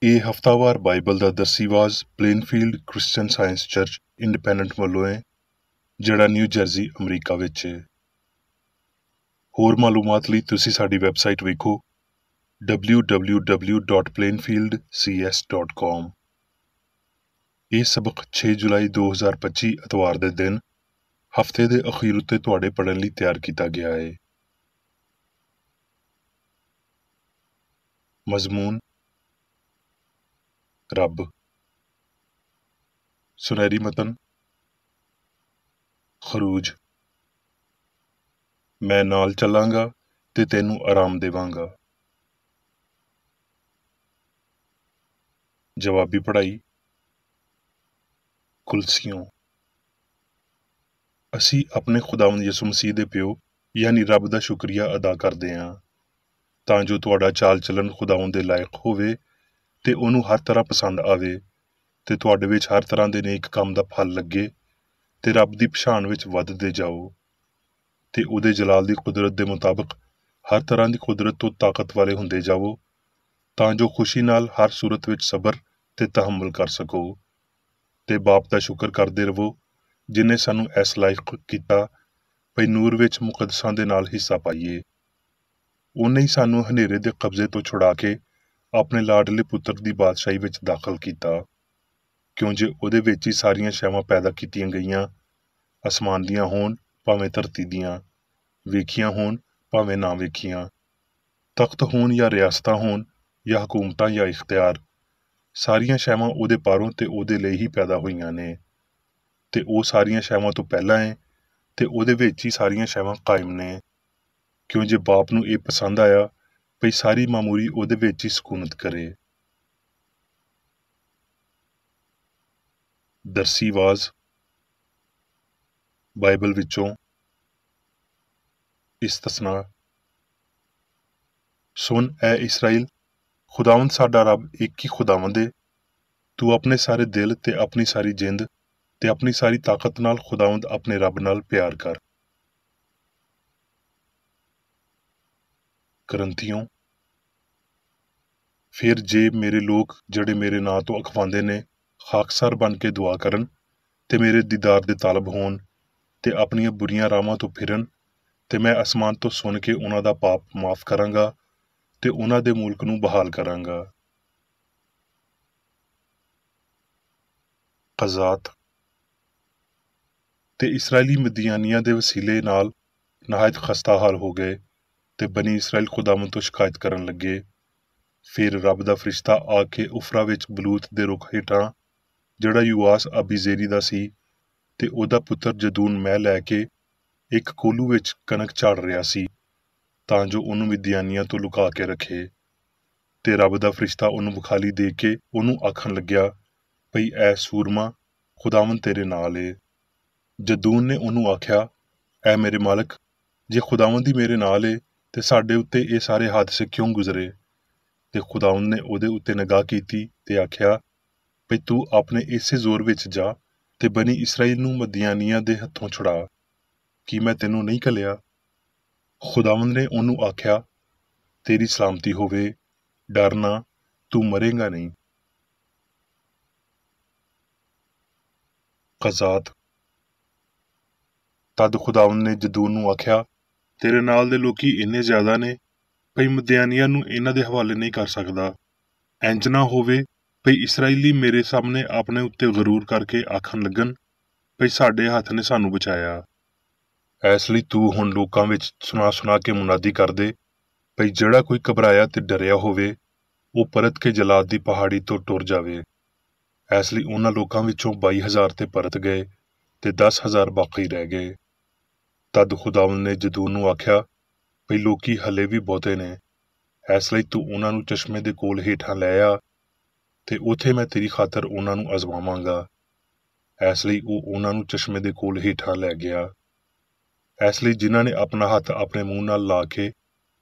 ਇਹ ਹਫ਼ਤਾਵਾਰ ਬਾਈਬਲ ਦਾ ਦਰਸੀਵਾਜ਼ Plainfield Christian Science Church Independent ਵੱਲੋਂ ਹੈ, ਜਿਹੜਾ ਨਿਊ ਜਰਸੀ, ਅਮਰੀਕਾ ਵਿੱਚ ਹੈ। ਹੋਰ ਮਾਲੂਮਾਤ ਲਈ ਤੁਸੀਂ ਸਾਡੀ ਵੈਬਸਾਈਟ ਵੇਖੋ www.plainfieldcs.com। ਇਹ ਸਬਕ 6 ਜੁਲਾਈ 2025 ਐਤਵਾਰ ਦੇ ਦਿਨ ਹਫ਼ਤੇ ਦੇ ਅਖੀਰ ਉੱਤੇ ਤੁਹਾਡੇ ਪੜ੍ਹਨ ਲਈ ਤਿਆਰ ਕੀਤਾ ਗਿਆ ਹੈ। ਮਜ਼ਮੂਨ ਰੱਬ। ਸੁਨਹਿਰੀ ਮਤਨ ਖਰੂਜ। ਮੈਂ ਨਾਲ ਚੱਲਾਂਗਾ ਤੇ ਤੈਨੂੰ ਆਰਾਮ ਦੇਵਾਂਗਾ। ਜਵਾਬੀ ਪੜ੍ਹਾਈ ਕੁਲਸੀਓਂ। ਅਸੀਂ ਆਪਣੇ ਖੁਦਾਵੰਦ ਯਿਸੂ ਮਸੀਹ ਦੇ ਪਿਓ ਯਾਨੀ ਰੱਬ ਦਾ ਸ਼ੁਕਰੀਆ ਅਦਾ ਕਰਦੇ ਹਾਂ, ਤਾਂ ਜੋ ਤੁਹਾਡਾ ਚਾਲ ਚੱਲਣ ਖੁਦਾਵੰਦ ਦੇ ਲਾਇਕ ਹੋਵੇ ਤੇ ਉਹਨੂੰ ਹਰ ਤਰ੍ਹਾਂ ਪਸੰਦ ਆਵੇ ਤੇ ਤੁਹਾਡੇ ਵਿੱਚ ਹਰ ਤਰ੍ਹਾਂ ਦੇ ਨੇਕ ਕੰਮ ਦਾ ਫਲ ਲੱਗੇ ਤੇ ਰੱਬ ਦੀ ਪਛਾਣ ਵਿੱਚ ਵੱਧਦੇ ਜਾਓ ਤੇ ਉਹਦੇ ਜਲਾਲ ਦੀ ਕੁਦਰਤ ਦੇ ਮੁਤਾਬਕ ਹਰ ਤਰ੍ਹਾਂ ਦੀ ਕੁਦਰਤ ਤੋਂ ਤਾਕਤ ਵਾਲੇ ਹੁੰਦੇ ਜਾਵੋ, ਤਾਂ ਜੋ ਖੁਸ਼ੀ ਨਾਲ ਹਰ ਸੂਰਤ ਵਿੱਚ ਸਬਰ ਤੇ ਤਹੱਮਲ ਕਰ ਸਕੋ ਤੇ ਬਾਪ ਦਾ ਸ਼ੁਕਰ ਕਰਦੇ ਰਹੋ ਜਿਨੇ ਸਾਨੂੰ ਇਸ ਲਾਇਕ ਕੀਤਾ ਭਈ ਨੂਰ ਵਿੱਚ ਮੁਕੱਦਸਾਂ ਦੇ ਨਾਲ ਹਿੱਸਾ ਪਾਈਏ। ਉਹਨੇ ਹੀ ਸਾਨੂੰ ਹਨੇਰੇ ਦੇ ਕਬਜ਼ੇ ਤੋਂ ਛੁਡਾ ਕੇ ਆਪਣੇ ਲਾਡਲੇ ਪੁੱਤਰ ਦੀ ਬਾਦਸ਼ਾਹੀ ਵਿੱਚ ਦਾਖਲ ਕੀਤਾ, ਕਿਉਂ ਜੇ ਉਹਦੇ ਵਿੱਚ ਹੀ ਸਾਰੀਆਂ ਸ਼ੈਵਾਂ ਪੈਦਾ ਕੀਤੀਆਂ ਗਈਆਂ, ਅਸਮਾਨ ਦੀਆਂ ਹੋਣ ਭਾਵੇਂ ਧਰਤੀ ਦੀਆਂ, ਵੇਖੀਆਂ ਹੋਣ ਭਾਵੇਂ ਨਾ ਵੇਖੀਆਂ, ਤਖਤ ਹੋਣ ਜਾਂ ਰਿਆਸਤਾਂ ਹੋਣ ਜਾਂ ਹਕੂਮਤਾਂ ਜਾਂ ਇਖਤਿਆਰ, ਸਾਰੀਆਂ ਸ਼ੈਵਾਂ ਉਹਦੇ ਪਾਰੋਂ ਤੇ ਉਹਦੇ ਲਈ ਹੀ ਪੈਦਾ ਹੋਈਆਂ ਨੇ ਤੇ ਉਹ ਸਾਰੀਆਂ ਸ਼ੈਵਾਂ ਤੋਂ ਪਹਿਲਾਂ ਹੈ ਤੇ ਉਹਦੇ ਵਿੱਚ ਹੀ ਸਾਰੀਆਂ ਸ਼ੈਵਾਂ ਕਾਇਮ ਨੇ, ਕਿਉਂ ਜੇ ਬਾਪ ਨੂੰ ਇਹ ਪਸੰਦ ਆਇਆ ਭਈ ਸਾਰੀ ਮਾਮੂਰੀ ਉਹਦੇ ਵਿੱਚ ਹੀ ਸਕੂਨਤ ਕਰੇ। ਦਰਸੀਵਾਜ਼ ਬਾਈਬਲ ਵਿੱਚੋਂ ਇਸਤਸਨਾ। ਸੁਣ ਐ ਇਸਰਾਈਲ, ਖੁਦਾਵੰਦ ਸਾਡਾ ਰੱਬ ਇੱਕ ਹੀ ਖੁਦਾਵੰਦ ਏ। ਤੂੰ ਆਪਣੇ ਸਾਰੇ ਦਿਲ ਤੇ ਆਪਣੀ ਸਾਰੀ ਜਿੰਦ ਤੇ ਆਪਣੀ ਸਾਰੀ ਤਾਕਤ ਨਾਲ ਖੁਦਾਵੰਦ ਆਪਣੇ ਰੱਬ ਨਾਲ ਪਿਆਰ ਕਰ। ਕਰੰਥੀਓਂ। ਫਿਰ ਜੇ ਮੇਰੇ ਲੋਕ ਜਿਹੜੇ ਮੇਰੇ ਨਾਂ ਤੋਂ ਅਖਵਾਉਂਦੇ ਨੇ ਖਾਕਸਾਰ ਬਣ ਕੇ ਦੁਆ ਕਰਨ ਤੇ ਮੇਰੇ ਦੀਦਾਰ ਦੇ ਤਾਲਬ ਹੋਣ ਤੇ ਆਪਣੀਆਂ ਬੁਰੀਆਂ ਰਾਹਾਂ ਤੋਂ ਫਿਰਨ ਤੇ ਮੈਂ ਅਸਮਾਨ ਤੋਂ ਸੁਣ ਕੇ ਉਹਨਾਂ ਦਾ ਪਾਪ ਮਾਫ਼ ਕਰਾਂਗਾ ਤੇ ਉਹਨਾਂ ਦੇ ਮੁਲਕ ਨੂੰ ਬਹਾਲ ਕਰਾਂਗਾ। ਕਜ਼ਾਤ। ਤੇ ਇਸਰਾਏਲੀ ਮਦੀਆਨੀਆਂ ਦੇ ਵਸੀਲੇ ਨਾਲ ਨਹਾਇਤ ਖਸਤਾ ਹਾਲ ਹੋ ਗਏ ਤੇ ਬਨੀ ਇਸਰਾਏਲ ਖੁਦਾਵੰਦ ਤੋਂ ਸ਼ਿਕਾਇਤ ਕਰਨ ਲੱਗੇ। ਫਿਰ ਰੱਬ ਦਾ ਫਰਿਸ਼ਤਾ ਆ ਕੇ ਉਫਰਾ ਵਿੱਚ ਬਲੂਤ ਦੇ ਰੁੱਖ ਹੇਠਾਂ, ਜਿਹੜਾ ਯੂਆਸ ਅਬੀਜ਼ੇਰੀ ਦਾ ਸੀ, ਤੇ ਉਹਦਾ ਪੁੱਤਰ ਜਦੂਨ ਮਹਿ ਲੈ ਕੇ ਇੱਕ ਕੋਲੂ ਵਿੱਚ ਕਣਕ ਝਾੜ ਰਿਹਾ ਸੀ, ਤਾਂ ਜੋ ਉਹਨੂੰ ਮਿਦਿਆਨੀਆਂ ਤੋਂ ਲੁਕਾ ਕੇ ਰੱਖੇ। ਤੇ ਰੱਬ ਦਾ ਫਰਿਸ਼ਤਾ ਉਹਨੂੰ ਬਖਾਲੀ ਦੇ ਕੇ ਉਹਨੂੰ ਆਖਣ ਲੱਗਿਆ ਭਈ ਐ ਸੂਰਮਾ, ਖੁਦਾਵੰਦ ਤੇਰੇ ਨਾਲ ਏ। ਜਦੂਨ ਨੇ ਉਹਨੂੰ ਆਖਿਆ, ਐ ਮੇਰੇ ਮਾਲਕ, ਜੇ ਖੁਦਾਵੰਦ ਹੀ ਮੇਰੇ ਨਾਲ ਏ ਤੇ ਸਾਡੇ ਉੱਤੇ ਇਹ ਸਾਰੇ ਹਾਦਸੇ ਕਿਉਂ ਗੁਜ਼ਰੇ? ਤੇ ਖੁਦਾਵੰਦ ਨੇ ਉਹਦੇ ਉੱਤੇ ਨਿਗਾਹ ਕੀਤੀ ਤੇ ਆਖਿਆ ਭਈ ਤੂੰ ਆਪਣੇ ਇਸੇ ਜ਼ੋਰ ਵਿੱਚ ਜਾ ਤੇ ਬਨੀ ਇਸਰਾਈਲ ਨੂੰ ਮਦੀਆਨੀਆਂ ਦੇ ਹੱਥੋਂ ਛੁਡਾ। ਕੀ ਮੈਂ ਤੈਨੂੰ ਨਹੀਂ ਘੱਲਿਆ? ਖੁਦਾਵੰਦ ਨੇ ਉਹਨੂੰ ਆਖਿਆ, ਤੇਰੀ ਸਲਾਮਤੀ ਹੋਵੇ, ਡਰ ਨਾ, ਤੂੰ ਮਰੇਗਾ ਨਹੀਂ। ਕਜ਼ਾਤ। ਤਦ ਖੁਦਾਵੰਦ ਨੇ ਜਦੂਨ ਨੂੰ ਆਖਿਆ, ਤੇਰੇ ਨਾਲ ਦੇ ਲੋਕੀ ਇੰਨੇ ਜ਼ਿਆਦਾ ਨੇ ਭਈ ਮਦੀਆਨੀਆਂ ਨੂੰ ਇਹਨਾਂ ਦੇ ਹਵਾਲੇ ਨਹੀਂ ਕਰ ਸਕਦਾ। ਇੰਜ ਨਾ ਹੋਵੇ ਭਈ ਇਸਰਾਈਲੀ ਮੇਰੇ ਸਾਹਮਣੇ ਆਪਣੇ ਉੱਤੇ ਗਰੂਰ ਕਰਕੇ ਆਖਣ ਲੱਗਣ ਭਈ ਸਾਡੇ ਹੱਥ ਨੇ ਸਾਨੂੰ ਬਚਾਇਆ। ਇਸ ਲਈ ਤੂੰ ਹੁਣ ਲੋਕਾਂ ਵਿੱਚ ਸੁਣਾ ਕੇ ਮੁਨਾਦੀ ਕਰ ਦੇ ਭਈ ਜਿਹੜਾ ਕੋਈ ਘਬਰਾਇਆ ਤੇ ਡਰਿਆ ਹੋਵੇ ਉਹ ਪਰਤ ਕੇ ਜਲਾਦ ਦੀ ਪਹਾੜੀ ਤੋਂ ਟੁਰ ਜਾਵੇ। ਇਸ ਲਈ ਉਹਨਾਂ ਲੋਕਾਂ ਵਿੱਚੋਂ 22,000 ਤੇ ਪਰਤ ਗਏ ਤੇ 10,000 ਬਾਕੀ ਰਹਿ ਗਏ। ਤਦ ਖੁਦਾਵੰਦ ਨੇ ਜਦੂਨ ਨੂੰ ਆਖਿਆ ਭਈ ਲੋਕੀ ਹਲੇ ਵੀ ਬਹੁਤੇ ਨੇ, ਇਸ ਲਈ ਤੂੰ ਉਹਨਾਂ ਨੂੰ ਚਸ਼ਮੇ ਦੇ ਕੋਲ ਹੇਠਾਂ ਲੈ ਆ ਤੇ ਉੱਥੇ ਮੈਂ ਤੇਰੀ ਖਾਤਰ ਉਹਨਾਂ ਨੂੰ ਅਜ਼ਮਾਵਾਂਗਾ। ਇਸ ਲਈ ਉਹ ਉਹਨਾਂ ਨੂੰ ਚਸ਼ਮੇ ਦੇ ਕੋਲ ਹੇਠਾਂ ਲੈ ਗਿਆ। ਇਸ ਲਈ ਜਿਨ੍ਹਾਂ ਨੇ ਆਪਣਾ ਹੱਥ ਆਪਣੇ ਮੂੰਹ ਨਾਲ ਲਾ ਕੇ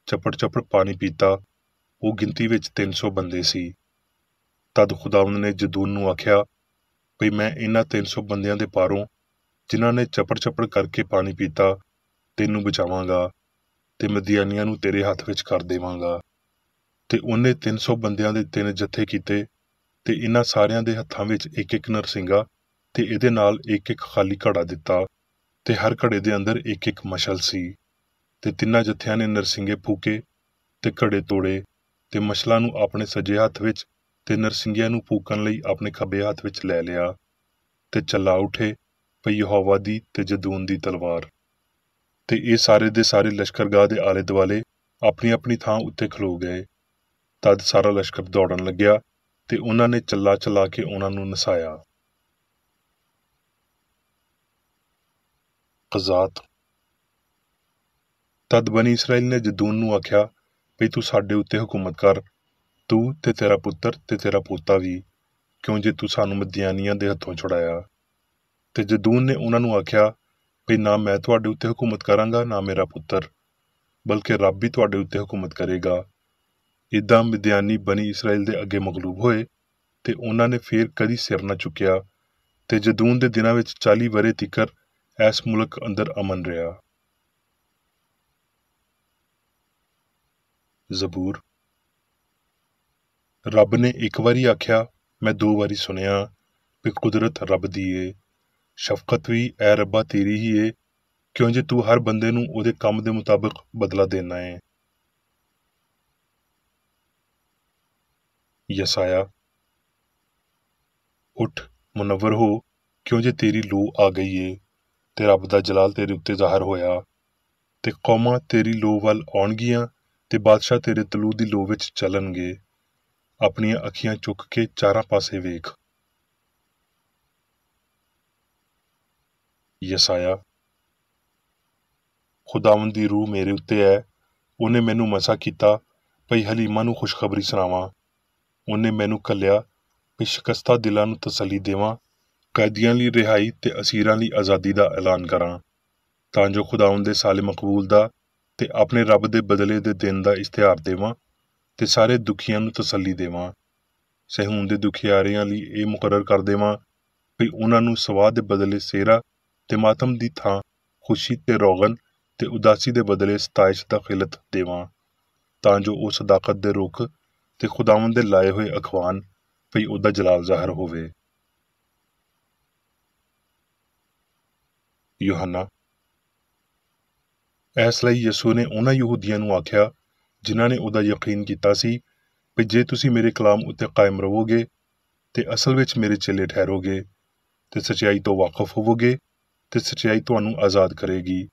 ਚੱਪੜ ਪਾਣੀ ਪੀਤਾ, ਉਹ ਗਿਣਤੀ ਵਿੱਚ 300 ਬੰਦੇ ਸੀ। ਤਦ ਖੁਦਾਵੰਦ ਨੇ ਜਦੂਨ ਨੂੰ ਆਖਿਆ ਭਈ ਮੈਂ ਇਹਨਾਂ 300 ਬੰਦਿਆਂ ਦੇ ਪਾਰੋਂ ਜਿਨ੍ਹਾਂ ਨੇ ਚੱਪੜ ਕਰਕੇ ਪਾਣੀ ਪੀਤਾ ਤੈਨੂੰ ਬਚਾਵਾਂਗਾ ਤੇ ਮਦੀਆਨੀਆਂ ਨੂੰ ਤੇਰੇ ਹੱਥ ਵਿੱਚ ਕਰ ਦੇਵਾਂਗਾ। ਤੇ ਉਹਨੇ 300 ਬੰਦਿਆਂ ਦੇ 3 ਜੱਥੇ ਕੀਤੇ ਤੇ ਇਹਨਾਂ ਸਾਰਿਆਂ ਦੇ ਹੱਥਾਂ ਵਿੱਚ ਇੱਕ ਨਰਸਿੰਗਾ ਤੇ ਇਹਦੇ ਨਾਲ ਇੱਕ ਖਾਲੀ ਘੜਾ ਦਿੱਤਾ ਤੇ ਹਰ ਘੜੇ ਦੇ ਅੰਦਰ ਇੱਕ ਮਸ਼ਲ ਸੀ। ਤੇ ਤਿੰਨਾਂ ਜੱਥਿਆਂ ਨੇ ਨਰਸਿੰਗੇ ਫੂਕੇ ਤੇ ਘੜੇ ਤੋੜੇ ਤੇ ਮਸ਼ਲਾਂ ਨੂੰ ਆਪਣੇ ਸੱਜੇ ਹੱਥ ਵਿੱਚ ਤੇ ਨਰਸਿੰਗਿਆਂ ਨੂੰ ਫੂਕਣ ਲਈ ਆਪਣੇ ਖੱਬੇ ਹੱਥ ਵਿੱਚ ਲੈ ਲਿਆ ਤੇ ਚੱਲਾ ਉਠੇ ਪਈ ਯਹੋਵਾ ਦੀ ਤੇ ਜਦੂਨ ਦੀ ਤਲਵਾਰ। ਤੇ ਇਹ ਸਾਰੇ ਦੇ ਸਾਰੇ ਲਸ਼ਕਰਗਾਹ ਦੇ ਆਲੇ ਦੁਆਲੇ ਆਪਣੀ ਆਪਣੀ ਥਾਂ ਉੱਤੇ ਖਲੋ ਗਏ। ਤਦ ਸਾਰਾ ਲਸ਼ਕਰ ਦੌੜਨ ਲੱਗਿਆ ਤੇ ਉਹਨਾਂ ਨੇ ਚਲਾ ਕੇ ਉਹਨਾਂ ਨੂੰ ਨਸਾਇਆ। ਕਜ਼ਾਤ। ਤਦ ਬਨੀ ਇਸਰਾਇਲ ਨੇ ਜਦੂਨ ਨੂੰ ਆਖਿਆ ਭਈ ਤੂੰ ਸਾਡੇ ਉੱਤੇ ਹੁਕੂਮਤ ਕਰ, ਤੂੰ ਤੇ ਤੇਰਾ ਪੁੱਤਰ ਤੇ ਤੇਰਾ ਪੋਤਾ ਵੀ, ਕਿਉਂ ਜੇ ਤੂੰ ਸਾਨੂੰ ਮਦੀਆਨੀਆਂ ਦੇ ਹੱਥੋਂ ਛੁਡਾਇਆ। ਤੇ ਜਦੂਨ ਨੇ ਉਹਨਾਂ ਨੂੰ ਆਖਿਆ ਭਈ ਨਾ ਮੈਂ ਤੁਹਾਡੇ ਉੱਤੇ ਹੁਕੂਮਤ ਕਰਾਂਗਾ ਨਾ ਮੇਰਾ ਪੁੱਤਰ, ਬਲਕਿ ਰੱਬ ਹੀ ਤੁਹਾਡੇ ਉੱਤੇ ਹੁਕੂਮਤ ਕਰੇਗਾ। ਇੱਦਾਂ ਮਦੀਆਨੀ ਬਨੀ ਇਸਰਾਇਲ ਦੇ ਅੱਗੇ ਮਗਲੂਬ ਹੋਏ ਤੇ ਉਹਨਾਂ ਨੇ ਫੇਰ ਕਦੀ ਸਿਰ ਨਾ ਚੁੱਕਿਆ ਤੇ ਜਦੂਨ ਦੇ ਦਿਨਾਂ ਵਿੱਚ 40 ਵਰ੍ਹੇ ਤੀਕਰ ਐਸ ਮੁਲਕ ਅੰਦਰ ਅਮਨ ਰਿਹਾ। ਜ਼ਬੂਰ। ਰੱਬ ਨੇ ਇੱਕ ਵਾਰੀ ਆਖਿਆ, ਮੈਂ 2 ਵਾਰੀ ਸੁਣਿਆ ਵੀ ਕੁਦਰਤ ਰੱਬ ਦੀ ਏ, ਸ਼ਫਕਤ ਵੀ ਐ ਰੱਬਾ ਤੇਰੀ ਹੀ ਏ, ਕਿਉਂ ਜੇ ਤੂੰ ਹਰ ਬੰਦੇ ਨੂੰ ਉਹਦੇ ਕੰਮ ਦੇ ਮੁਤਾਬਕ ਬਦਲਾ ਦੇਣਾ ਏ। ਯਸਾਇਆ। ਉੱਠ ਮੁਨੱਵਰ ਹੋ, ਕਿਉਂ ਜੇ ਤੇਰੀ ਲੋਅ ਆ ਗਈ ਏ ਤੇ ਰੱਬ ਦਾ ਜਲਾਲ ਤੇਰੇ ਉੱਤੇ ਜ਼ਾਹਰ ਹੋਇਆ। ਤੇ ਕੌਮਾਂ ਤੇਰੀ ਲੋਅ ਵੱਲ ਆਉਣਗੀਆਂ ਤੇ ਬਾਦਸ਼ਾਹ ਤੇਰੇ ਤਲੂ ਦੀ ਲੋਅ ਵਿੱਚ ਚੱਲਣਗੇ। ਆਪਣੀਆਂ ਅੱਖੀਆਂ ਚੁੱਕ ਕੇ ਚਾਰਾਂ ਪਾਸੇ ਵੇਖ। ਯਸਾਇਆ। ਖੁਦਾਵੰਦ ਦੀ ਰੂਹ ਮੇਰੇ ਉੱਤੇ ਹੈ, ਉਹਨੇ ਮੈਨੂੰ ਮਸਾ ਕੀਤਾ ਭਈ ਹਲੀਮਾਂ ਨੂੰ ਖੁਸ਼ਖਬਰੀ ਸੁਣਾਵਾਂ। ਉਹਨੇ ਮੈਨੂੰ ਘੱਲਿਆ ਵੀ ਸ਼ਿਕਸਤਾ ਦਿਲਾਂ ਨੂੰ ਤਸੱਲੀ ਦੇਵਾਂ, ਕੈਦੀਆਂ ਲਈ ਰਿਹਾਈ ਤੇ ਅਸੀਰਾਂ ਲਈ ਆਜ਼ਾਦੀ ਦਾ ਐਲਾਨ ਕਰਾਂ, ਤਾਂ ਜੋ ਖੁਦਾਵੰਦ ਦੇ ਸਾਲੇ ਮਕਬੂਲ ਦਾ ਤੇ ਆਪਣੇ ਰੱਬ ਦੇ ਬਦਲੇ ਦੇ ਦਿਨ ਦਾ ਇਸ਼ਤਿਹਾਰ ਦੇਵਾਂ ਤੇ ਸਾਰੇ ਦੁਖੀਆਂ ਨੂੰ ਤਸੱਲੀ ਦੇਵਾਂ। ਸਹੂਨ ਦੇ ਦੁਖਿਆਰਿਆਂ ਲਈ ਇਹ ਮੁਕਰਰ ਕਰ ਦੇਵਾਂ ਵੀ ਉਹਨਾਂ ਨੂੰ ਸਵਾਹ ਦੇ ਬਦਲੇ ਸੇਰਾ ਤੇ ਮਾਤਮ ਦੀ ਥਾਂ ਖੁਸ਼ੀ ਤੇ ਰੋਗਨ ਤੇ ਉਦਾਸੀ ਦੇ ਬਦਲੇ ਸਤਾਇਸ਼ ਦਾ ਖਿਲਤ ਦੇਵਾਂ, ਤਾਂ ਜੋ ਉਹ ਸਦਾਕਤ ਦੇ ਰੁੱਖ ਤੇ ਖੁਦਾਵੰਦ ਦੇ ਲਾਏ ਹੋਏ ਅਖਵਾਨ ਭਈ ਉਹਦਾ ਜਲਾਲ ਜ਼ਾਹਰ ਹੋਵੇ। ਯੋਹੰਨਾ। ਇਸ ਲਈ ਯਿਸੂ ਨੇ ਉਹਨਾਂ ਯਹੂਦੀਆਂ ਨੂੰ ਆਖਿਆ ਜਿਨ੍ਹਾਂ ਨੇ ਉਹਦਾ ਯਕੀਨ ਕੀਤਾ ਸੀ ਵੀ ਜੇ ਤੁਸੀਂ ਮੇਰੇ ਕਲਾਮ ਉੱਤੇ ਕਾਇਮ ਰਹੋਗੇ ਤੇ ਅਸਲ ਵਿੱਚ ਮੇਰੇ ਚੇਲੇ ਠਹਿਰੋਗੇ ਤੇ ਸੱਚਾਈ ਤੋਂ ਵਾਕਫ ਹੋਵੋਗੇ ਤੇ ਸੱਚਾਈ ਤੁਹਾਨੂੰ ਆਜ਼ਾਦ ਕਰੇਗੀ।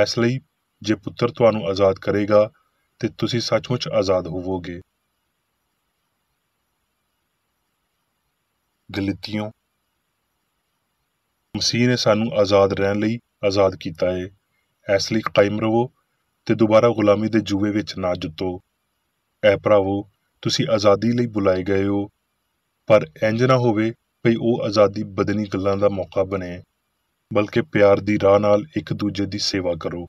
ਇਸ ਲਈ ਜੇ ਪੁੱਤਰ ਤੁਹਾਨੂੰ ਆਜ਼ਾਦ ਕਰੇਗਾ ਤੇ ਤੁਸੀਂ ਸੱਚਮੁੱਚ ਆਜ਼ਾਦ ਹੋਵੋਗੇ। ਗਲਤੀਓਂ। ਮਸੀਹ ਨੇ ਸਾਨੂੰ ਆਜ਼ਾਦ ਰਹਿਣ ਲਈ ਆਜ਼ਾਦ ਕੀਤਾ ਏ, ਇਸ ਲਈ ਕਾਇਮ ਰਹੋ ਤੇ ਦੁਬਾਰਾ ਗੁਲਾਮੀ ਦੇ ਜੂਏ ਵਿੱਚ ਨਾ ਜੁੱਤੋ। ਐ ਭਰਾਵੋ, ਤੁਸੀਂ ਆਜ਼ਾਦੀ ਲਈ ਬੁਲਾਏ ਗਏ ਹੋ, ਪਰ ਇੰਜ ਨਾ ਹੋਵੇ ਭਈ ਉਹ ਆਜ਼ਾਦੀ ਬਦਨੀ ਗੱਲਾਂ ਦਾ ਮੌਕਾ ਬਣੇ, ਬਲਕਿ ਪਿਆਰ ਦੀ ਰਾਹ ਨਾਲ ਇੱਕ ਦੂਜੇ ਦੀ ਸੇਵਾ ਕਰੋ।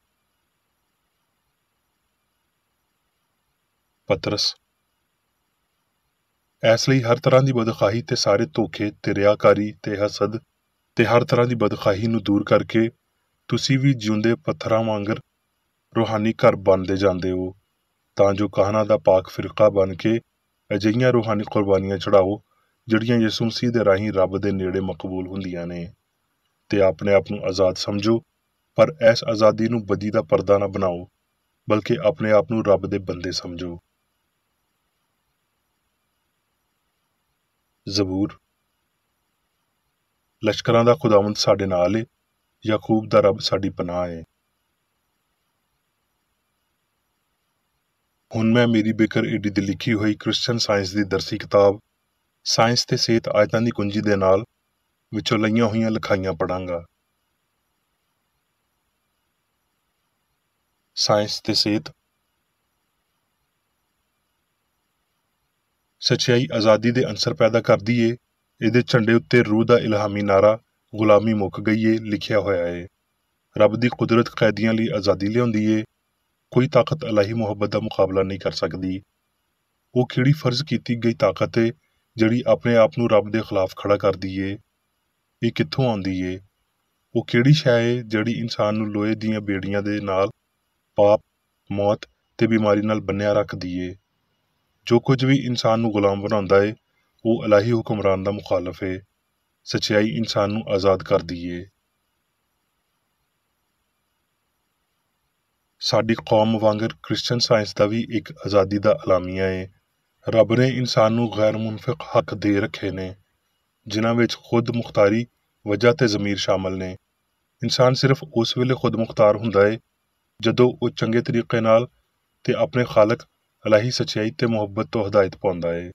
ਪਤਰਸ। ਇਸ ਲਈ ਹਰ ਤਰ੍ਹਾਂ ਦੀ ਬਦਖਾਹੀ ਤੇ ਸਾਰੇ ਧੋਖੇ ਤੇ ਰਿਆਕਾਰੀ ਤੇ ਹਸਦ ਤੇ ਹਰ ਤਰ੍ਹਾਂ ਦੀ ਬਦਖਾਹੀ ਨੂੰ ਦੂਰ ਕਰਕੇ ਤੁਸੀਂ ਵੀ ਜਿਉਂਦੇ ਪੱਥਰਾਂ ਵਾਂਗਰ ਰੂਹਾਨੀ ਘਰ ਬਣਦੇ ਜਾਂਦੇ ਹੋ, ਤਾਂ ਜੋ ਕਾਹਨਾਂ ਦਾ ਪਾਕ ਫਿਰਕਾ ਬਣ ਕੇ ਅਜਿਹੀਆਂ ਰੂਹਾਨੀ ਕੁਰਬਾਨੀਆਂ ਚੜਾਓ ਜਿਹੜੀਆਂ ਯਿਸੂ ਮਸੀਹ ਦੇ ਰਾਹੀਂ ਰੱਬ ਦੇ ਨੇੜੇ ਮਕਬੂਲ ਹੁੰਦੀਆਂ ਨੇ। ਤੇ ਆਪਣੇ ਆਪ ਨੂੰ ਆਜ਼ਾਦ ਸਮਝੋ, ਪਰ ਇਸ ਆਜ਼ਾਦੀ ਨੂੰ ਬਦੀ ਦਾ ਪਰਦਾ ਨਾ ਬਣਾਓ, ਬਲਕਿ ਆਪਣੇ ਆਪ ਨੂੰ ਰੱਬ ਦੇ ਬੰਦੇ ਸਮਝੋ। ਜ਼ਬੂਰ। ਲਸ਼ਕਰਾਂ ਦਾ ਖੁਦਾਵੰਦ ਸਾਡੇ ਨਾਲ ਏ, ਯਾਕੂਬ ਦਾ ਰੱਬ ਸਾਡੀ ਪਨਾਹ ਏ। ਹੁਣ ਮੈਂ ਮੇਰੀ ਬੇਕਰ ਏਡੀ ਦੀ ਲਿਖੀ ਹੋਈ ਕ੍ਰਿਸਚਨ ਸਾਇੰਸ ਦੀ ਦਰਸੀ ਕਿਤਾਬ ਸਾਇੰਸ ਤੇ ਸਿਹਤ ਆਇਤਾਂ ਦੀ ਕੁੰਜੀ ਦੇ ਨਾਲ ਵਿੱਚੋਂ ਲਈਆਂ ਹੋਈਆਂ ਲਿਖਾਈਆਂ ਪੜ੍ਹਾਂਗਾ। ਸਾਇੰਸ ਤੇ ਸਿਹਤ। ਸੱਚਾਈ ਆਜ਼ਾਦੀ ਦੇ ਅੰਸਰ ਪੈਦਾ ਕਰਦੀ ਏ। ਇਹਦੇ ਝੰਡੇ ਉੱਤੇ ਰੂਹ ਦਾ ਇਲਹਾਮੀ ਨਾਰਾ ਗੁਲਾਮੀ ਮੁੱਕ ਗਈ ਏ ਲਿਖਿਆ ਹੋਇਆ ਏ। ਰੱਬ ਦੀ ਕੁਦਰਤ ਕੈਦੀਆਂ ਲਈ ਆਜ਼ਾਦੀ ਲਿਆਉਂਦੀ ਏ। ਕੋਈ ਤਾਕਤ ਇਲਾਹੀ ਮੁਹੱਬਤ ਦਾ ਮੁਕਾਬਲਾ ਨਹੀਂ ਕਰ ਸਕਦੀ। ਉਹ ਕਿਹੜੀ ਫਰਜ਼ ਕੀਤੀ ਗਈ ਤਾਕਤ ਏ ਜਿਹੜੀ ਆਪਣੇ ਆਪ ਨੂੰ ਰੱਬ ਦੇ ਖਿਲਾਫ ਖੜਾ ਕਰਦੀ ਏ? ਇਹ ਕਿੱਥੋਂ ਆਉਂਦੀ ਏ? ਉਹ ਕਿਹੜੀ ਸ਼ੈ ਏ ਜਿਹੜੀ ਇਨਸਾਨ ਨੂੰ ਲੋਹੇ ਦੀਆਂ ਬੇੜੀਆਂ ਦੇ ਨਾਲ ਪਾਪ, ਮੌਤ ਤੇ ਬਿਮਾਰੀ ਨਾਲ ਬੰਨਿਆ ਰੱਖਦੀ ਏ? ਜੋ ਕੁਝ ਵੀ ਇਨਸਾਨ ਨੂੰ ਗੁਲਾਮ ਬਣਾਉਂਦਾ ਏ ਉਹ ਇਲਾਹੀ ਹੁਕਮਰਾਨ ਦਾ ਮੁਖਾਲਫ ਏ। ਸੱਚਾਈ ਇਨਸਾਨ ਨੂੰ ਆਜ਼ਾਦ ਕਰਦੀ ਏ। ਸਾਡੀ ਕੌਮ ਵਾਂਗਰ ਕ੍ਰਿਸਚਨ ਸਾਇੰਸ ਦਾ ਵੀ ਇੱਕ ਆਜ਼ਾਦੀ ਦਾ ਅਲਾਮੀਆ ਏ। ਰੱਬ ਨੇ ਇਨਸਾਨ ਨੂੰ ਗੈਰ ਮੁਨਫਿਕ ਹੱਕ ਦੇ ਰੱਖੇ ਨੇ, ਜਿਨ੍ਹਾਂ ਵਿੱਚ ਖੁਦ ਮੁਖਤਾਰੀ, ਵਜ੍ਹਾ ਤੇ ਜ਼ਮੀਰ ਸ਼ਾਮਲ ਨੇ। ਇਨਸਾਨ ਸਿਰਫ ਉਸ ਵੇਲੇ ਖੁਦ ਮੁਖਤਾਰ ਹੁੰਦਾ ਏ ਜਦੋਂ ਉਹ ਚੰਗੇ ਤਰੀਕੇ ਨਾਲ ਤੇ ਆਪਣੇ ਖਾਲਕ ਇਲਾਹੀ ਸੱਚਾਈ ਤੇ ਮੁਹੱਬਤ ਤੋਂ ਹਦਾਇਤ ਪਾਉਂਦਾ ਏ।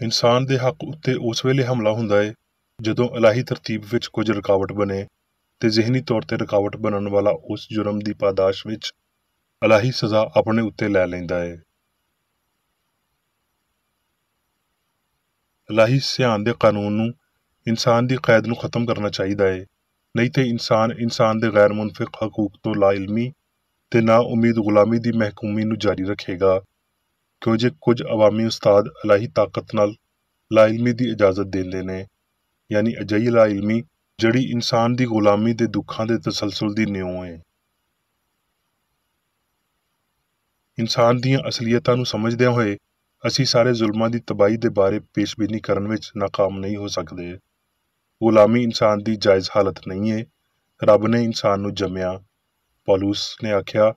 ਇਨਸਾਨ ਦੇ ਹੱਕ ਉੱਤੇ ਉਸ ਵੇਲੇ ਹਮਲਾ ਹੁੰਦਾ ਏ ਜਦੋਂ ਇਲਾਹੀ ਤਰਤੀਬ ਵਿੱਚ ਕੁਝ ਰੁਕਾਵਟ ਬਣੇ ਤੇ ਜ਼ਿਹਨੀ ਤੌਰ ਤੇ ਰੁਕਾਵਟ ਬਣਨ ਵਾਲਾ ਉਸ ਜੁਰਮ ਦੀ ਪਾਦਾਸ਼ ਵਿੱਚ ਇਲਾਹੀ ਸਜ਼ਾ ਆਪਣੇ ਉੱਤੇ ਲੈ ਲੈਂਦਾ ਏ। ਇਲਾਹੀ ਸਿਆਣ ਦੇ ਕਾਨੂੰਨ ਨੂੰ ਇਨਸਾਨ ਦੀ ਕੈਦ ਨੂੰ ਖਤਮ ਕਰਨਾ ਚਾਹੀਦਾ ਏ, ਨਹੀਂ ਤੇ ਇਨਸਾਨ ਦੇ ਗੈਰ ਮੁਨਫਿਕ ਹਕੂਕ ਤੋਂ ਲਾਇਲਮੀ ਤੇ ਨਾ ਉਮੀਦ ਗੁਲਾਮੀ ਦੀ ਮਹਿਕੂਮੀ ਨੂੰ ਜਾਰੀ ਰੱਖੇਗਾ, ਕਿਉਂ ਜੇ ਕੁਝ ਅਵਾਮੀ ਉਸਤਾਦ ਇਲਾਹੀ ਤਾਕਤ ਨਾਲ ਲਾਇਲਮੀ ਦੀ ਇਜਾਜ਼ਤ ਦਿੰਦੇ ਨੇ, ਯਾਨੀ ਅਜਿਹੀ ਲਾਇਲਮੀ ਜਿਹੜੀ ਇਨਸਾਨ ਦੀ ਗੁਲਾਮੀ ਦੇ ਦੁੱਖਾਂ ਦੇ ਤਸਲਸਲ ਦੀ ਨਿਉ ਏ। ਇਨਸਾਨ ਦੀਆਂ ਅਸਲੀਅਤਾਂ ਨੂੰ ਸਮਝਦਿਆਂ ਹੋਏ ਅਸੀਂ ਸਾਰੇ ਜ਼ੁਲਮਾਂ ਦੀ ਤਬਾਹੀ ਦੇ ਬਾਰੇ ਪੇਸ਼ਬੀਨੀ ਕਰਨ ਵਿੱਚ ਨਾਕਾਮ ਨਹੀਂ ਹੋ ਸਕਦੇ। ਗੁਲਾਮੀ ਇਨਸਾਨ ਦੀ ਜਾਇਜ਼ ਹਾਲਤ ਨਹੀਂ ਏ। ਰੱਬ ਨੇ ਇਨਸਾਨ ਨੂੰ ਜੰਮਿਆ। ਪੌਲੁਸ ਨੇ ਆਖਿਆ,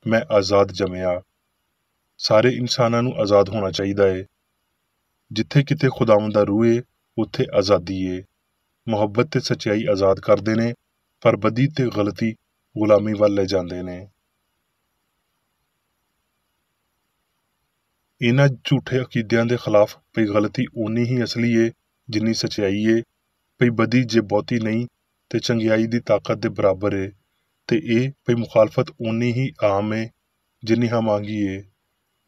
ਮੈਂ ਆਜ਼ਾਦ ਜੰਮਿਆ। ਸਾਰੇ ਇਨਸਾਨਾਂ ਨੂੰ ਆਜ਼ਾਦ ਹੋਣਾ ਚਾਹੀਦਾ ਏ। ਜਿੱਥੇ ਕਿਤੇ ਖੁਦਾਵੰਦ ਦਾ ਰੂਹ ਏ ਉੱਥੇ ਆਜ਼ਾਦੀ ਏ। ਮੁਹੱਬਤ ਤੇ ਸੱਚਾਈ ਆਜ਼ਾਦ ਕਰਦੇ ਨੇ, ਪਰ ਬਦੀ ਤੇ ਗਲਤੀ ਗੁਲਾਮੀ ਵੱਲ ਲੈ ਜਾਂਦੇ ਨੇ। ਇਹਨਾਂ ਝੂਠੇ ਅਕੀਦਿਆਂ ਦੇ ਖਿਲਾਫ ਪਈ ਗਲਤੀ ਓਨੀ ਹੀ ਅਸਲੀ ਏ ਜਿੰਨੀ ਸੱਚਾਈ ਏ। ਪਈ ਬਦੀ ਜੇ ਬਹੁਤੀ ਨਹੀਂ ਤੇ ਚੰਗਿਆਈ ਦੀ ਤਾਕਤ ਦੇ ਬਰਾਬਰ ਏ, ਤੇ ਇਹ ਪਈ ਮੁਖਾਲਫਤ ਓਨੀ ਹੀ ਆਮ ਏ ਜਿੰਨੀ ਹਮਾਂਗੀ ਏ।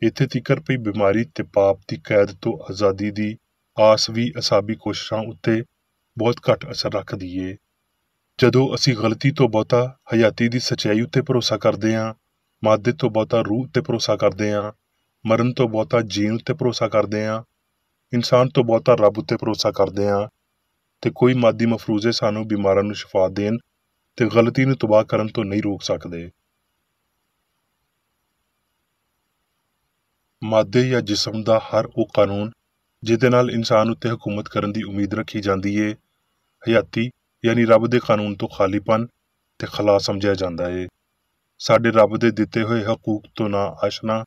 ਇੱਥੇ ਤੀਕਰ ਪਈ ਬਿਮਾਰੀ ਤੇ ਪਾਪ ਦੀ ਕੈਦ ਤੋਂ ਆਜ਼ਾਦੀ ਦੀ ਆਸ ਵੀ ਅਸਾਬੀ ਕੋਸ਼ਿਸ਼ਾਂ ਉੱਤੇ ਬਹੁਤ ਘੱਟ ਅਸਰ ਰੱਖਦੀ ਏ। ਜਦੋਂ ਅਸੀਂ ਗਲਤੀ ਤੋਂ ਬਹੁਤਾ ਹਯਾਤੀ ਦੀ ਸੱਚਾਈ ਉੱਤੇ ਭਰੋਸਾ ਕਰਦੇ ਹਾਂ, ਮਾਦੇ ਤੋਂ ਬਹੁਤਾ ਰੂਹ ਉੱਤੇ ਭਰੋਸਾ ਕਰਦੇ ਹਾਂ, ਮਰਨ ਤੋਂ ਬਹੁਤਾ ਜੀਣ ਉੱਤੇ ਭਰੋਸਾ ਕਰਦੇ ਹਾਂ, ਇਨਸਾਨ ਤੋਂ ਬਹੁਤਾ ਰੱਬ ਉੱਤੇ ਭਰੋਸਾ ਕਰਦੇ ਹਾਂ, ਤੇ ਕੋਈ ਮਾਦੀ ਮਫਰੂਜ਼ੇ ਸਾਨੂੰ ਬਿਮਾਰਾਂ ਨੂੰ ਸ਼ਿਫਾ ਦੇਣ ਤੇ ਗਲਤੀ ਨੂੰ ਤਬਾਹ ਕਰਨ ਤੋਂ ਨਹੀਂ ਰੋਕ ਸਕਦੇ। ਮਾਦੇ ਜਾਂ ਜਿਸਮ ਦਾ ਹਰ ਉਹ ਕਾਨੂੰਨ ਜਿਹਦੇ ਨਾਲ ਇਨਸਾਨ ਉੱਤੇ ਹਕੂਮਤ ਕਰਨ ਦੀ ਉਮੀਦ ਰੱਖੀ ਜਾਂਦੀ ਏ, ਹਯਾਤੀ ਯਾਨੀ ਰੱਬ ਦੇ ਕਾਨੂੰਨ ਤੋਂ ਖਾਲੀਪਨ ਤੇ ਖਲਾ ਸਮਝਿਆ ਜਾਂਦਾ ਏ। ਸਾਡੇ ਰੱਬ ਦੇ ਦਿੱਤੇ ਹੋਏ ਹਕੂਕ ਤੋਂ ਨਾ ਆਸ਼ਨਾ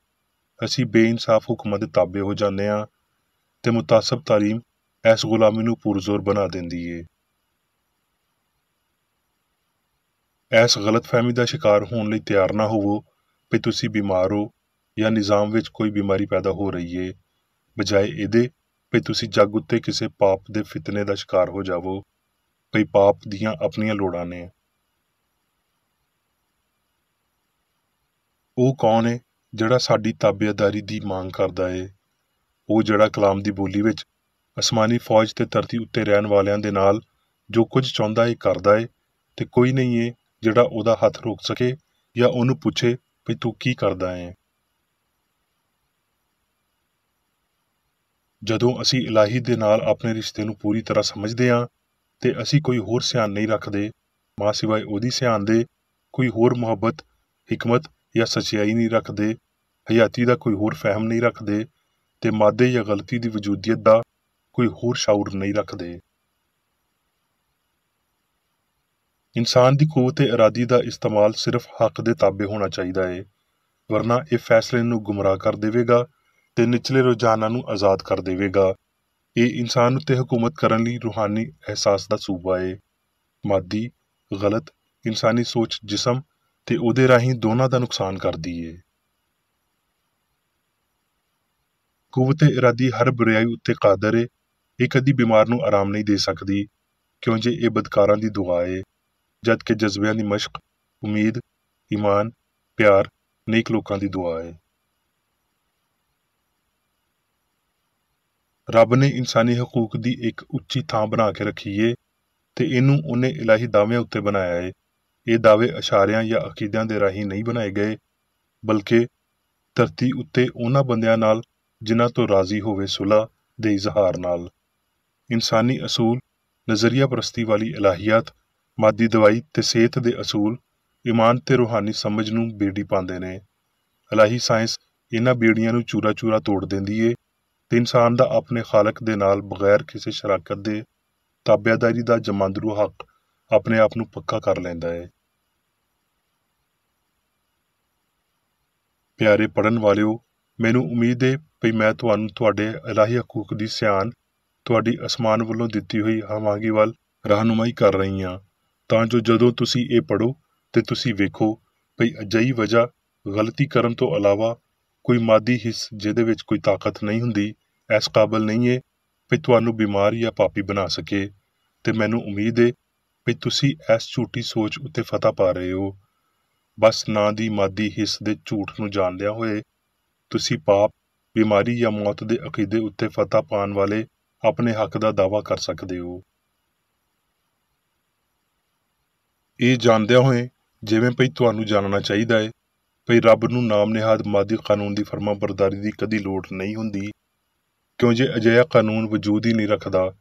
ਅਸੀਂ ਬੇਇਨਸਾਫ ਹੁਕਮਾਂ ਦੇ ਤਾਬੇ ਹੋ ਜਾਂਦੇ ਹਾਂ ਤੇ ਮੁਤਾਸਬ ਤਾਲੀਮ ਇਸ ਗੁਲਾਮੀ ਨੂੰ ਪੁਰਜ਼ੋਰ ਬਣਾ ਦਿੰਦੀ ਏ। ਇਸ ਗਲਤਫਹਿਮੀ ਦਾ ਸ਼ਿਕਾਰ ਹੋਣ ਲਈ ਤਿਆਰ ਨਾ ਹੋਵੋ ਕਿ ਤੁਸੀਂ ਬਿਮਾਰ ਹੋ ਜਾਂ ਨਿਜ਼ਾਮ ਵਿੱਚ ਕੋਈ ਬਿਮਾਰੀ ਪੈਦਾ ਹੋ ਰਹੀ ਏ, ਬਜਾਏ ਇਹਦੇ ਕਿ ਤੁਸੀਂ ਜੱਗ ਉੱਤੇ ਕਿਸੇ ਪਾਪ ਦੇ ਫਿਤਨੇ ਦਾ ਸ਼ਿਕਾਰ ਹੋ ਜਾਵੋ। ਕਈ ਪਾਪ ਦੀਆਂ ਆਪਣੀਆਂ ਲੋੜਾਂ ਨੇ। ਉਹ ਕੌਣ ਏ ਜਿਹੜਾ ਸਾਡੀ ਤਾਬੇਦਾਰੀ ਦੀ ਮੰਗ ਕਰਦਾ ਏ? ਉਹ ਜਿਹੜਾ ਕਲਾਮ ਦੀ ਬੋਲੀ ਵਿੱਚ ਅਸਮਾਨੀ ਫੌਜ ਤੇ ਧਰਤੀ ਉੱਤੇ ਰਹਿਣ ਵਾਲਿਆਂ ਦੇ ਨਾਲ ਜੋ ਕੁਝ ਚਾਹੁੰਦਾ ਏ ਕਰਦਾ ਏ, ਤੇ ਕੋਈ ਨਹੀਂ ਏ ਜਿਹੜਾ ਉਹਦਾ ਹੱਥ ਰੋਕ ਸਕੇ ਜਾਂ ਉਹਨੂੰ ਪੁੱਛੇ ਵੀ ਤੂੰ ਕੀ ਕਰਦਾ ਏ। ਜਦੋਂ ਅਸੀਂ ਇਲਾਹੀ ਦੇ ਨਾਲ ਆਪਣੇ ਰਿਸ਼ਤੇ ਨੂੰ ਪੂਰੀ ਤਰ੍ਹਾਂ ਸਮਝਦੇ ਹਾਂ ਤੇ ਅਸੀਂ ਕੋਈ ਹੋਰ ਸਿਆਣ ਨਹੀਂ ਰੱਖਦੇ ਮਾਂ ਸਿਵਾਏ ਉਹਦੀ ਸਿਆਣ ਦੇ, ਕੋਈ ਹੋਰ ਮੁਹੱਬਤ, ਹਿਕਮਤ ਜਾਂ ਸੱਚਾਈ ਨਹੀਂ ਰੱਖਦੇ, ਹਯਾਤੀ ਦਾ ਕੋਈ ਹੋਰ ਫਹਿਮ ਨਹੀਂ ਰੱਖਦੇ ਤੇ ਮਾਦੇ ਜਾਂ ਗਲਤੀ ਦੀ ਵਜੂਦੀਅਤ ਦਾ ਕੋਈ ਹੋਰ ਸ਼ਾਊਰ ਨਹੀਂ ਰੱਖਦੇ। ਇਨਸਾਨ ਦੀ ਕੂਵਤ ਇਰਾਦੀ ਦਾ ਇਸਤੇਮਾਲ ਸਿਰਫ ਹੱਕ ਦੇ ਤਾਬੇ ਹੋਣਾ ਚਾਹੀਦਾ ਏ, ਵਰਨਾ ਇਹ ਫੈਸਲੇ ਨੂੰ ਗੁੰਮਰਾਹ ਕਰ ਦੇਵੇਗਾ ਤੇ ਨਿਚਲੇ ਰੁਝਾਨਾਂ ਨੂੰ ਆਜ਼ਾਦ ਕਰ ਦੇਵੇਗਾ। ਇਹ ਇਨਸਾਨ ਉੱਤੇ ਹਕੂਮਤ ਕਰਨ ਲਈ ਰੂਹਾਨੀ ਅਹਿਸਾਸ ਦਾ ਸੂਬਾ ਏ। ਮਾਦੀ, ਗਲਤ, ਇਨਸਾਨੀ ਸੋਚ ਜਿਸਮ ਤੇ ਉਹਦੇ ਰਾਹੀਂ ਦੋਨਾਂ ਦਾ ਨੁਕਸਾਨ ਕਰਦੀ ਏ। ਕੂਵਤ ਇਰਾਦੀ ਹਰ ਬੁਰਾਈ ਉੱਤੇ ਕਾਦਰ ਏ। ਇਹ ਕਦੀ ਬਿਮਾਰ ਨੂੰ ਆਰਾਮ ਨਹੀਂ ਦੇ ਸਕਦੀ, ਕਿਉਂ ਜੇ ਇਹ ਬਦਕਾਰਾਂ ਦੀ ਦੁਆ ਏ, ਜਦ ਕਿ ਜਜ਼ਬਿਆਂ ਦੀ ਮਸ਼ਕ, ਉਮੀਦ, ਈਮਾਨ, ਪਿਆਰ ਨੇਕ ਲੋਕਾਂ ਦੀ ਦੁਆ ਏ। ਰੱਬ ਨੇ ਇਨਸਾਨੀ ਹਕੂਕ ਦੀ ਇੱਕ ਉੱਚੀ ਥਾਂ ਬਣਾ ਕੇ ਰੱਖੀ ਏ ਤੇ ਇਹਨੂੰ ਉਹਨੇ ਇਲਾਹੀ ਦਾਅਵਿਆਂ ਉੱਤੇ ਬਣਾਇਆ ਏ। ਇਹ ਦਾਅਵੇ ਇਸ਼ਾਰਿਆਂ ਜਾਂ ਅਕੀਦਿਆਂ ਦੇ ਰਾਹੀਂ ਨਹੀਂ ਬਣਾਏ ਗਏ, ਬਲਕਿ ਧਰਤੀ ਉੱਤੇ ਉਹਨਾਂ ਬੰਦਿਆਂ ਨਾਲ ਜਿਨ੍ਹਾਂ ਤੋਂ ਰਾਜ਼ੀ ਹੋਵੇ ਸੁਲ੍ਹਾ ਦੇ ਇਜ਼ਹਾਰ ਨਾਲ। ਇਨਸਾਨੀ ਅਸੂਲ, ਨਜ਼ਰੀਆ ਪ੍ਰਸਤੀ ਵਾਲੀ ਇਲਾਹੀਆਤ, ਮਾਦੀ ਦਵਾਈ ਤੇ ਸਿਹਤ ਦੇ ਅਸੂਲ, ਈਮਾਨ ਤੇ ਰੂਹਾਨੀ ਸਮਝ ਨੂੰ ਬੇੜੀ ਪਾਉਂਦੇ ਨੇ। ਇਲਾਹੀ ਸਾਇੰਸ ਇਹਨਾਂ ਬੇੜੀਆਂ ਨੂੰ ਚੂਰਾ-ਚੂਰਾ ਤੋੜ ਦਿੰਦੀ ਏ ਤੇ ਇਨਸਾਨ ਦਾ ਆਪਣੇ ਖਾਲਕ ਦੇ ਨਾਲ ਬਗੈਰ ਕਿਸੇ ਸ਼ਰਾਕਤ ਦੇ ਤਾਬਿਆਦਾਰੀ ਦਾ ਜਮਾਂਦਰੂ ਹੱਕ ਆਪਣੇ ਆਪ ਨੂੰ ਪੱਕਾ ਕਰ ਲੈਂਦਾ ਏ। ਪਿਆਰੇ ਪੜ੍ਹਨ ਵਾਲਿਓ, ਮੈਨੂੰ ਉਮੀਦ ਏ ਵੀ ਮੈਂ ਤੁਹਾਨੂੰ ਤੁਹਾਡੇ ਇਲਾਹੀ ਹਕੂਕ ਦੀ ਸਿਆਣ ਤੁਹਾਡੀ ਅਸਮਾਨ ਵੱਲੋਂ ਦਿੱਤੀ ਹੋਈ ਹਵਾਂਗੀ ਵੱਲ ਰਹਿਨੁਮਾਈ ਕਰ ਰਹੀ ਹਾਂ, ਤਾਂ ਜੋ ਜਦੋਂ ਤੁਸੀਂ ਇਹ ਪੜ੍ਹੋ ਤੇ ਤੁਸੀਂ ਵੇਖੋ ਭਈ ਅਜਿਹੀ ਵਜ੍ਹਾ ਗਲਤੀ ਕਰਨ ਤੋਂ ਇਲਾਵਾ ਕੋਈ ਮਾਦੀ ਹਿੱਸ ਜਿਹਦੇ ਵਿੱਚ ਕੋਈ ਤਾਕਤ ਨਹੀਂ ਹੁੰਦੀ ਇਸ ਕਾਬਲ ਨਹੀਂ ਏ ਵੀ ਤੁਹਾਨੂੰ ਬਿਮਾਰ ਜਾਂ ਪਾਪੀ ਬਣਾ ਸਕੇ। ਤੇ ਮੈਨੂੰ ਉਮੀਦ ਏ ਵੀ ਤੁਸੀਂ ਇਸ ਝੂਠੀ ਸੋਚ ਉੱਤੇ ਫਤਹ ਪਾ ਰਹੇ ਹੋ। ਬਸ ਨਾਂ ਦੀ ਮਾਦੀ ਹਿੱਸ ਦੇ ਝੂਠ ਨੂੰ ਜਾਣਦਿਆਂ ਹੋਏ ਤੁਸੀਂ ਪਾਪ, ਬਿਮਾਰੀ ਜਾਂ ਮੌਤ ਦੇ ਅਕੀਦੇ ਉੱਤੇ ਫਤਹ ਪਾਉਣ ਵਾਲੇ ਆਪਣੇ ਹੱਕ ਦਾ ਦਾਅਵਾ ਕਰ ਸਕਦੇ ਹੋ। ਇਹ ਜਾਣਦਿਆਂ ਹੋਏ ਜਿਵੇਂ ਭਈ ਤੁਹਾਨੂੰ ਜਾਣਨਾ ਚਾਹੀਦਾ ਏ ਭਈ ਰੱਬ ਨੂੰ ਨਾਮ ਨਿਹਾਦ ਮਾਦੀ ਕਾਨੂੰਨ ਦੀ ਫਰਮਾਬਰਦਾਰੀ ਦੀ ਕਦੀ ਲੋੜ ਨਹੀਂ ਹੁੰਦੀ, ਕਿਉਂ ਜੇ ਅਜਿਹਾ ਕਾਨੂੰਨ ਵਜੂਦ ਹੀ ਨਹੀਂ ਰੱਖਦਾ।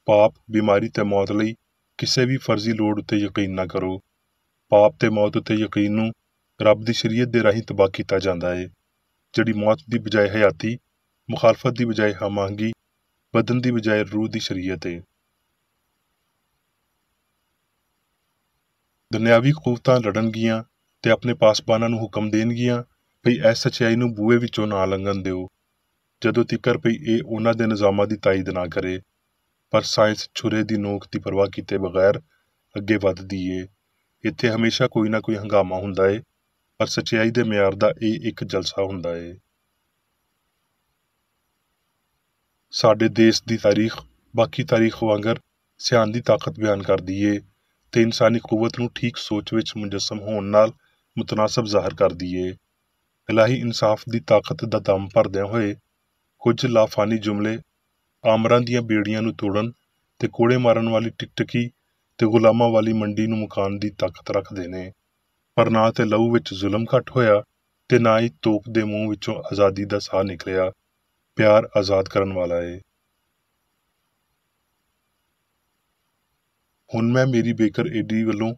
ਪਾਪ, ਬਿਮਾਰੀ ਤੇ ਮੌਤ ਲਈ ਕਿਸੇ ਵੀ ਫਰਜ਼ੀ ਲੋੜ ਉੱਤੇ ਯਕੀਨ ਨਾ ਕਰੋ। ਪਾਪ ਤੇ ਮੌਤ ਉੱਤੇ ਯਕੀਨ ਨੂੰ ਰੱਬ ਦੀ ਸ਼ਰੀਅਤ ਦੇ ਰਾਹੀਂ ਤਬਾਹ ਕੀਤਾ ਜਾਂਦਾ ਏ, ਜਿਹੜੀ ਮੌਤ ਦੀ ਬਜਾਏ ਹਯਾਤੀ, ਮੁਖਾਲਫਤ ਦੀ ਬਜਾਏ ਹਮਾਂਗੀ, ਬਦਨ ਦੀ ਬਜਾਏ ਰੂਹ ਦੀ ਸ਼ਰੀਅਤ ਏ। ਦੁਨਿਆਵੀ ਕੂਵਤਾਂ ਲੜਨਗੀਆਂ ਤੇ ਆਪਣੇ ਪਾਸਬਾਨਾਂ ਨੂੰ ਹੁਕਮ ਦੇਣਗੀਆਂ ਭਈ ਇਸ ਸੱਚਾਈ ਨੂੰ ਬੂਹੇ ਵਿੱਚੋਂ ਨਾ ਲੰਘਣ ਦਿਓ, ਜਦੋਂ ਤੀਕਰ ਭਈ ਇਹ ਉਹਨਾਂ ਦੇ ਨਿਜ਼ਾਮਾਂ ਦੀ ਤਾਈਦ ਨਾ ਕਰੇ। ਪਰ ਸਾਇੰਸ ਛੁਰੇ ਦੀ ਨੋਕ ਦੀ ਪਰਵਾਹ ਕੀਤੇ ਬਗੈਰ ਅੱਗੇ ਵੱਧਦੀ ਏ। ਇੱਥੇ ਹਮੇਸ਼ਾ ਕੋਈ ਨਾ ਕੋਈ ਹੰਗਾਮਾ ਹੁੰਦਾ ਏ, ਪਰ ਸੱਚਾਈ ਦੇ ਮਿਆਰ ਦਾ ਇਹ ਇੱਕ ਜਲਸਾ ਹੁੰਦਾ ਏ। ਸਾਡੇ ਦੇਸ਼ ਦੀ ਤਾਰੀਖ ਬਾਕੀ ਤਾਰੀਖ ਵਾਂਗਰ ਸਿਆਣ ਦੀ ਤਾਕਤ ਬਿਆਨ ਕਰਦੀ ਏ ਤੇ ਇਨਸਾਨੀ ਕੂਵਤ ਨੂੰ ਠੀਕ ਸੋਚ ਵਿੱਚ ਮੁਜੱਸਮ ਹੋਣ ਨਾਲ ਮੁਤਨਾਸਬ ਜ਼ਾਹਰ ਕਰਦੀ ਏ। ਇਲਾਹੀ ਇਨਸਾਫ ਦੀ ਤਾਕਤ ਦਾ ਦਮ ਭਰਦਿਆਂ ਹੋਏ ਕੁਝ ਲਾਫਾਨੀ ਜੁਮਲੇ ਆਮਰਾਂ ਦੀਆਂ ਬੇੜੀਆਂ ਨੂੰ ਤੋੜਨ ਤੇ ਕੋੜੇ ਮਾਰਨ ਵਾਲੀ ਟਿਕਟਕੀ ਤੇ ਗੁਲਾਮਾਂ ਵਾਲੀ ਮੰਡੀ ਨੂੰ ਮੁਕਾਉਣ ਦੀ ਤਾਕਤ ਰੱਖਦੇ ਨੇ। ਪਰ ਨਾ ਤੇ ਲਹੂ ਵਿੱਚ ਜ਼ੁਲਮ ਘੱਟ ਹੋਇਆ ਤੇ ਨਾ ਹੀ ਤੋਪ ਦੇ ਮੂੰਹ ਵਿੱਚੋਂ ਆਜ਼ਾਦੀ ਦਾ ਸਾਹ ਨਿਕਲਿਆ। ਪਿਆਰ ਆਜ਼ਾਦ ਕਰਨ ਵਾਲਾ ਏ। ਹੁਣ ਮੈਂ ਮੇਰੀ ਬੇਕਰ ਏਡੀ ਵੱਲੋਂ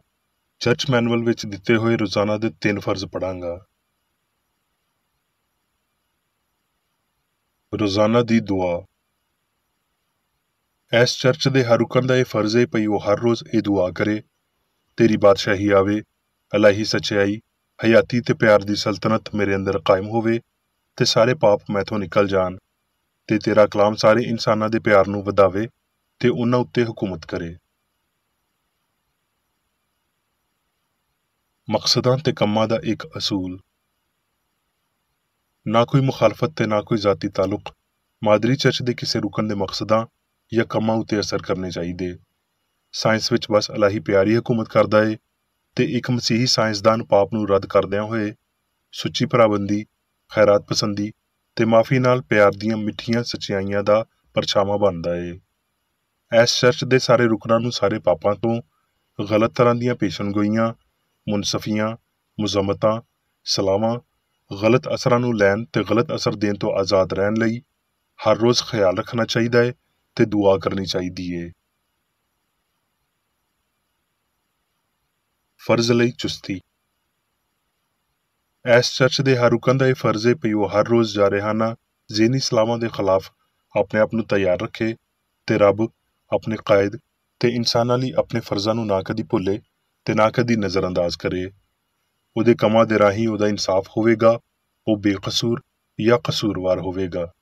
ਚਰਚ ਮੈਨੂਅਲ ਵਿੱਚ ਦਿੱਤੇ ਹੋਏ ਰੋਜ਼ਾਨਾ ਦੇ 3 ਫਰਜ਼ ਪੜਾਂਗਾ। ਰੋਜ਼ਾਨਾ ਦੀ ਦੁਆ। ਇਸ ਚਰਚ ਦੇ ਹਰ ਰੁਕਨ ਦਾ ਇਹ ਫਰਜ਼ ਏ ਭਈ ਉਹ ਹਰ ਰੋਜ਼ ਇਹ ਦੁਆ ਕਰੇ, ਤੇਰੀ ਬਾਦਸ਼ਾਹੀ ਆਵੇ, ਇਲਾਹੀ ਸੱਚਾਈ, ਹਯਾਤੀ ਤੇ ਪਿਆਰ ਦੀ ਸਲਤਨਤ ਮੇਰੇ ਅੰਦਰ ਕਾਇਮ ਹੋਵੇ ਤੇ ਸਾਰੇ ਪਾਪ ਮੈਥੋਂ ਨਿਕਲ ਜਾਣ ਤੇ ਤੇਰਾ ਕਲਾਮ ਸਾਰੇ ਇਨਸਾਨਾਂ ਦੇ ਪਿਆਰ ਨੂੰ ਵਧਾਵੇ ਤੇ ਉਹਨਾਂ ਉੱਤੇ ਹਕੂਮਤ ਕਰੇ। ਮਕਸਦਾਂ ਤੇ ਕੰਮਾਂ ਦਾ ਇੱਕ ਅਸੂਲ। ਨਾ ਕੋਈ ਮੁਖਾਲਫਤ ਤੇ ਨਾ ਕੋਈ ਜ਼ਾਤੀ ਤਾਲੁਕ ਮਾਦਰੀ ਚਰਚ ਦੇ ਕਿਸੇ ਰੁਕਨ ਦੇ ਮਕਸਦਾਂ ਜਾਂ ਕੰਮਾਂ ਉੱਤੇ ਅਸਰ ਕਰਨੇ ਚਾਹੀਦੇ। ਸਾਇੰਸ ਵਿੱਚ ਬਸ ਇਲਾਹੀ ਪਿਆਰ ਹੀ ਹਕੂਮਤ ਕਰਦਾ ਏ ਤੇ ਇੱਕ ਮਸੀਹੀ ਸਾਇੰਸਦਾਨ ਪਾਪ ਨੂੰ ਰੱਦ ਕਰਦਿਆਂ ਹੋਏ ਸੁੱਚੀ ਭਰਾਬੰਦੀ, ਖੈਰਾਤ ਪਸੰਦੀ ਤੇ ਮਾਫੀ ਨਾਲ ਪਿਆਰ ਦੀਆਂ ਮਿੱਠੀਆਂ ਸੱਚਾਈਆਂ ਦਾ ਪਰਛਾਵਾਂ ਬਣਦਾ ਏ। ਇਸ ਚਰਚ ਦੇ ਸਾਰੇ ਰੁਕਨਾਂ ਨੂੰ ਸਾਰੇ ਪਾਪਾਂ ਤੋਂ, ਗਲਤ ਤਰ੍ਹਾਂ ਦੀਆਂ ਪੇਸ਼ਨਗੋਈਆਂ, ਮੁਨਸਫੀਆਂ, ਮੁਜ਼ਮਤਾਂ, ਸਲਾਵਾਂ, ਗਲਤ ਅਸਰਾਂ ਨੂੰ ਲੈਣ ਤੇ ਗਲਤ ਅਸਰ ਦੇਣ ਤੋਂ ਆਜ਼ਾਦ ਰਹਿਣ ਲਈ ਹਰ ਰੋਜ਼ ਖਿਆਲ ਰੱਖਣਾ ਚਾਹੀਦਾ ਏ ਤੇ ਦੁਆ ਕਰਨੀ ਚਾਹੀਦੀ ਏ। ਫਰਜ਼ ਲਈ ਚੁਸਤੀ। ਇਸ ਚਰਚ ਦੇ ਹਰ ਰੁਕਨ ਦਾ ਇਹ ਫਰਜ਼ ਏ ਭਈ ਉਹ ਹਰ ਰੋਜ਼ ਜਾਰਹਾਨਾ ਜ਼ੇਨੀ ਸਲਾਵਾਂ ਦੇ ਖਿਲਾਫ ਆਪਣੇ ਆਪ ਨੂੰ ਤਿਆਰ ਰੱਖੇ ਤੇ ਰੱਬ, ਆਪਣੇ ਕਾਇਦ ਤੇ ਇਨਸਾਨਾਂ ਲਈ ਆਪਣੇ ਫਰਜ਼ਾਂ ਨੂੰ ਨਾ ਕਦੀ ਭੁੱਲੇ ਤੇ ਨਾ ਕਦੀ ਨਜ਼ਰਅੰਦਾਜ਼ ਕਰੇ। ਉਹਦੇ ਕੰਮਾਂ ਦੇ ਰਾਹੀਂ ਉਹਦਾ ਇਨਸਾਫ ਹੋਵੇਗਾ, ਉਹ ਬੇਕਸੂਰ ਜਾਂ ਕਸੂਰਵਾਰ ਹੋਵੇਗਾ।